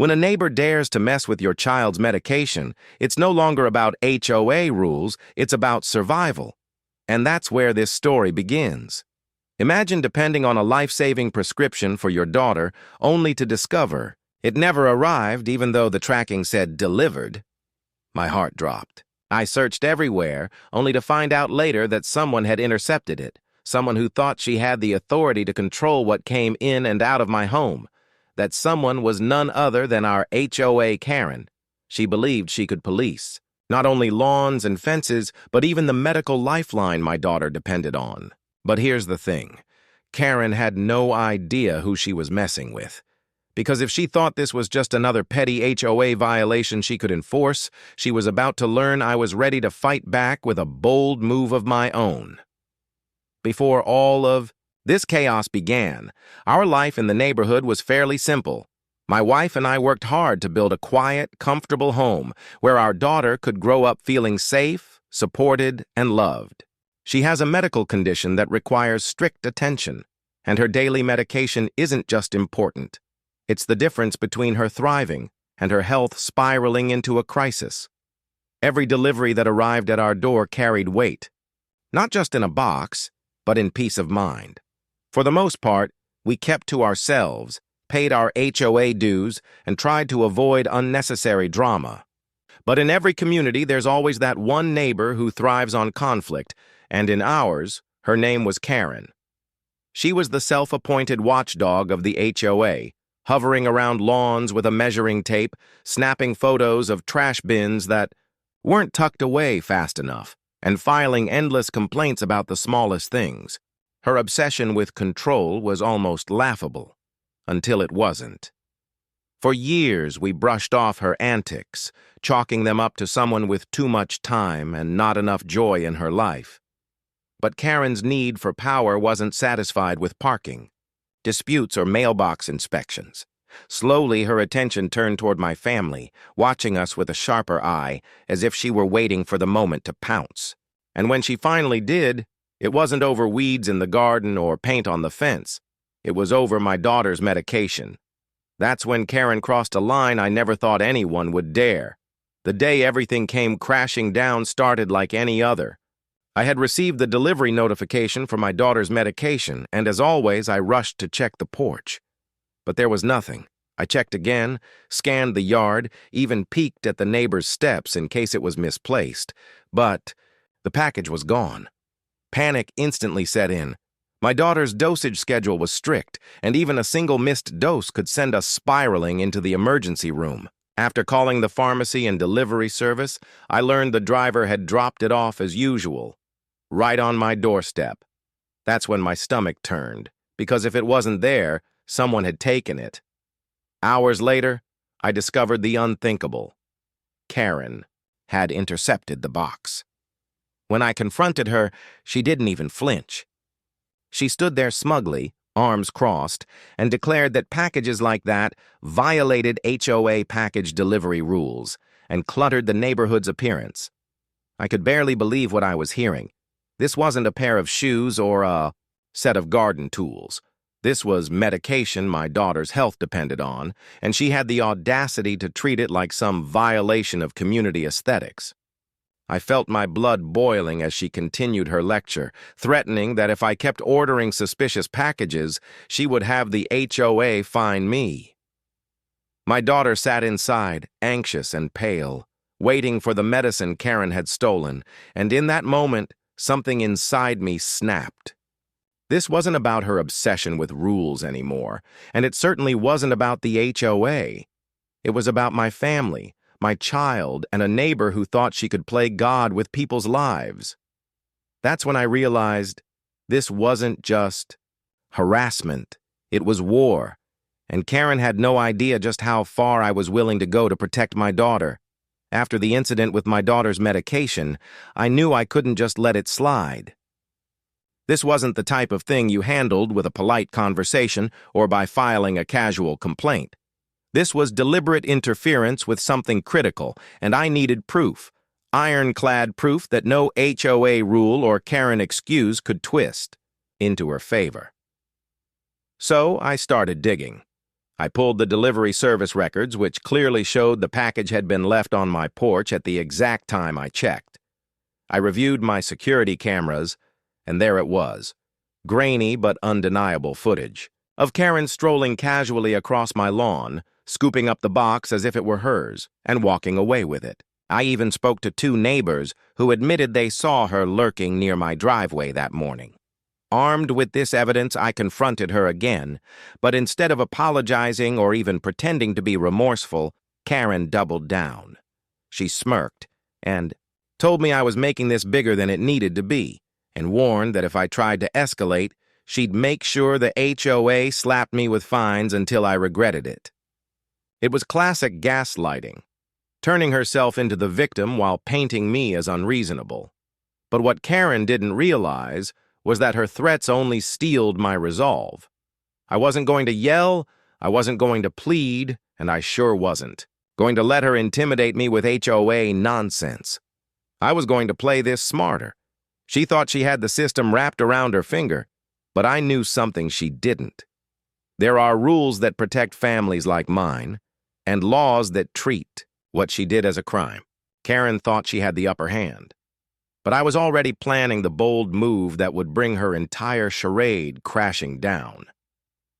When a neighbor dares to mess with your child's medication, it's no longer about HOA rules, it's about survival. And that's where this story begins. Imagine depending on a life-saving prescription for your daughter only to discover it never arrived even though the tracking said delivered. My heart dropped. I searched everywhere only to find out later that someone had intercepted it, someone who thought she had the authority to control what came in and out of my home. That someone was none other than our HOA Karen. She believed she could police not only lawns and fences, but even the medical lifeline my daughter depended on. But here's the thing. Karen had no idea who she was messing with. Because if she thought this was just another petty HOA violation she could enforce, she was about to learn I was ready to fight back with a bold move of my own. Before all of this chaos began, our life in the neighborhood was fairly simple. My wife and I worked hard to build a quiet, comfortable home where our daughter could grow up feeling safe, supported, and loved. She has a medical condition that requires strict attention, and her daily medication isn't just important. It's the difference between her thriving and her health spiraling into a crisis. Every delivery that arrived at our door carried weight, not just in a box, but in peace of mind. For the most part, we kept to ourselves, paid our HOA dues, and tried to avoid unnecessary drama. But in every community, there's always that one neighbor who thrives on conflict, and in ours, her name was Karen. She was the self-appointed watchdog of the HOA, hovering around lawns with a measuring tape, snapping photos of trash bins that weren't tucked away fast enough, and filing endless complaints about the smallest things. Her obsession with control was almost laughable, until it wasn't. For years, we brushed off her antics, chalking them up to someone with too much time and not enough joy in her life. But Karen's need for power wasn't satisfied with parking, disputes, or mailbox inspections. Slowly, her attention turned toward my family, watching us with a sharper eye, as if she were waiting for the moment to pounce. And when she finally did, it wasn't over weeds in the garden or paint on the fence. It was over my daughter's medication. That's when Karen crossed a line I never thought anyone would dare. The day everything came crashing down started like any other. I had received the delivery notification for my daughter's medication, and as always, I rushed to check the porch. But there was nothing. I checked again, scanned the yard, even peeked at the neighbor's steps in case it was misplaced. But the package was gone. Panic instantly set in. My daughter's dosage schedule was strict, and even a single missed dose could send us spiraling into the emergency room. After calling the pharmacy and delivery service, I learned the driver had dropped it off as usual, right on my doorstep. That's when my stomach turned, because if it wasn't there, someone had taken it. Hours later, I discovered the unthinkable. Karen had intercepted the box. When I confronted her, she didn't even flinch. She stood there smugly, arms crossed, and declared that packages like that violated HOA package delivery rules and cluttered the neighborhood's appearance. I could barely believe what I was hearing. This wasn't a pair of shoes or a set of garden tools. This was medication my daughter's health depended on, and she had the audacity to treat it like some violation of community aesthetics. I felt my blood boiling as she continued her lecture, threatening that if I kept ordering suspicious packages, she would have the HOA fine me. My daughter sat inside, anxious and pale, waiting for the medicine Karen had stolen, and in that moment, something inside me snapped. This wasn't about her obsession with rules anymore, and it certainly wasn't about the HOA. It was about my family, my child, and a neighbor who thought she could play God with people's lives. That's when I realized this wasn't just harassment, it was war, and Karen had no idea just how far I was willing to go to protect my daughter. After the incident with my daughter's medication, I knew I couldn't just let it slide. This wasn't the type of thing you handled with a polite conversation or by filing a casual complaint. This was deliberate interference with something critical, and I needed proof, ironclad proof that no HOA rule or Karen excuse could twist into her favor. So I started digging. I pulled the delivery service records, which clearly showed the package had been left on my porch at the exact time I checked. I reviewed my security cameras, and there it was. Grainy but undeniable footage of Karen strolling casually across my lawn, scooping up the box as if it were hers, and walking away with it. I even spoke to 2 neighbors who admitted they saw her lurking near my driveway that morning. Armed with this evidence, I confronted her again, but instead of apologizing or even pretending to be remorseful, Karen doubled down. She smirked and told me I was making this bigger than it needed to be, and warned that if I tried to escalate, she'd make sure the HOA slapped me with fines until I regretted it. It was classic gaslighting, turning herself into the victim while painting me as unreasonable. But what Karen didn't realize was that her threats only steeled my resolve. I wasn't going to yell, I wasn't going to plead, and I sure wasn't going to let her intimidate me with HOA nonsense. I was going to play this smarter. She thought she had the system wrapped around her finger, but I knew something she didn't. There are rules that protect families like mine, and laws that treat what she did as a crime. Karen thought she had the upper hand, but I was already planning the bold move that would bring her entire charade crashing down.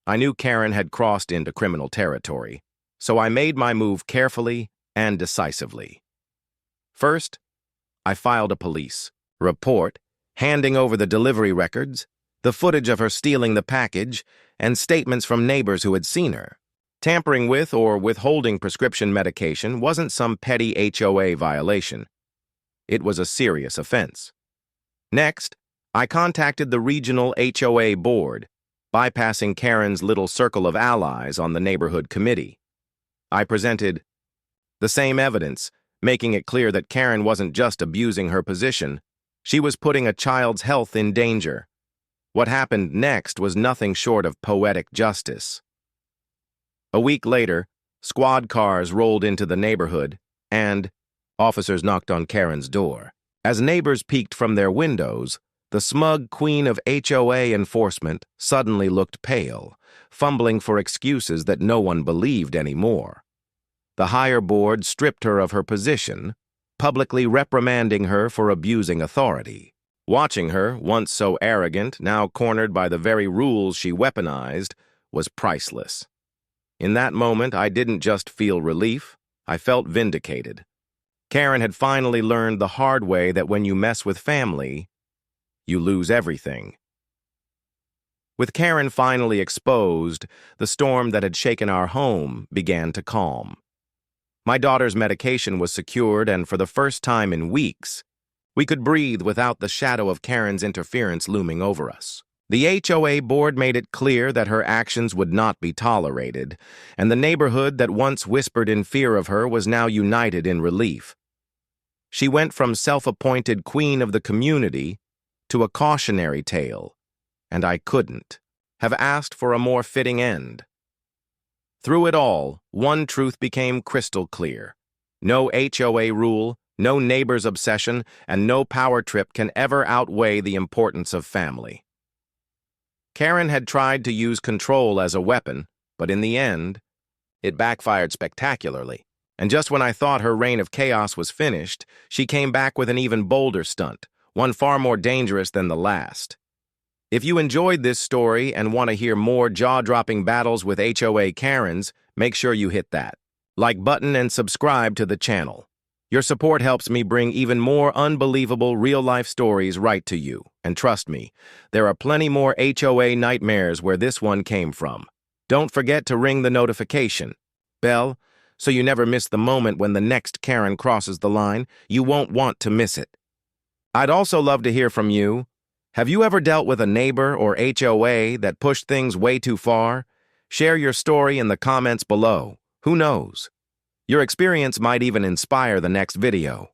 I knew Karen had crossed into criminal territory, so I made my move carefully and decisively. First, I filed a police report, handing over the delivery records, the footage of her stealing the package, and statements from neighbors who had seen her. Tampering with or withholding prescription medication wasn't some petty HOA violation. It was a serious offense. Next, I contacted the regional HOA board, bypassing Karen's little circle of allies on the neighborhood committee. I presented the same evidence, making it clear that Karen wasn't just abusing her position, she was putting a child's health in danger. What happened next was nothing short of poetic justice. A week later, squad cars rolled into the neighborhood, and officers knocked on Karen's door. As neighbors peeked from their windows, the smug queen of HOA enforcement suddenly looked pale, fumbling for excuses that no one believed anymore. The higher board stripped her of her position, publicly reprimanding her for abusing authority. Watching her, once so arrogant, now cornered by the very rules she weaponized, was priceless. In that moment, I didn't just feel relief, I felt vindicated. Karen had finally learned the hard way that when you mess with family, you lose everything. With Karen finally exposed, the storm that had shaken our home began to calm. My daughter's medication was secured, and for the first time in weeks, we could breathe without the shadow of Karen's interference looming over us. The HOA board made it clear that her actions would not be tolerated, and the neighborhood that once whispered in fear of her was now united in relief. She went from self-appointed queen of the community to a cautionary tale, and I couldn't have asked for a more fitting end. Through it all, one truth became crystal clear. No HOA rule, no neighbor's obsession, and no power trip can ever outweigh the importance of family. Karen had tried to use control as a weapon, but in the end, it backfired spectacularly. And just when I thought her reign of chaos was finished, she came back with an even bolder stunt, one far more dangerous than the last. If you enjoyed this story and want to hear more jaw-dropping battles with HOA Karens, make sure you hit that like button and subscribe to the channel. Your support helps me bring even more unbelievable real-life stories right to you. And trust me, there are plenty more HOA nightmares where this one came from. Don't forget to ring the notification bell so you never miss the moment when the next Karen crosses the line. You won't want to miss it. I'd also love to hear from you. Have you ever dealt with a neighbor or HOA that pushed things way too far? Share your story in the comments below. Who knows? Your experience might even inspire the next video.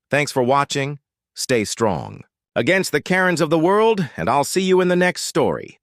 Thanks for watching. Stay strong against the Karens of the world, and I'll see you in the next story.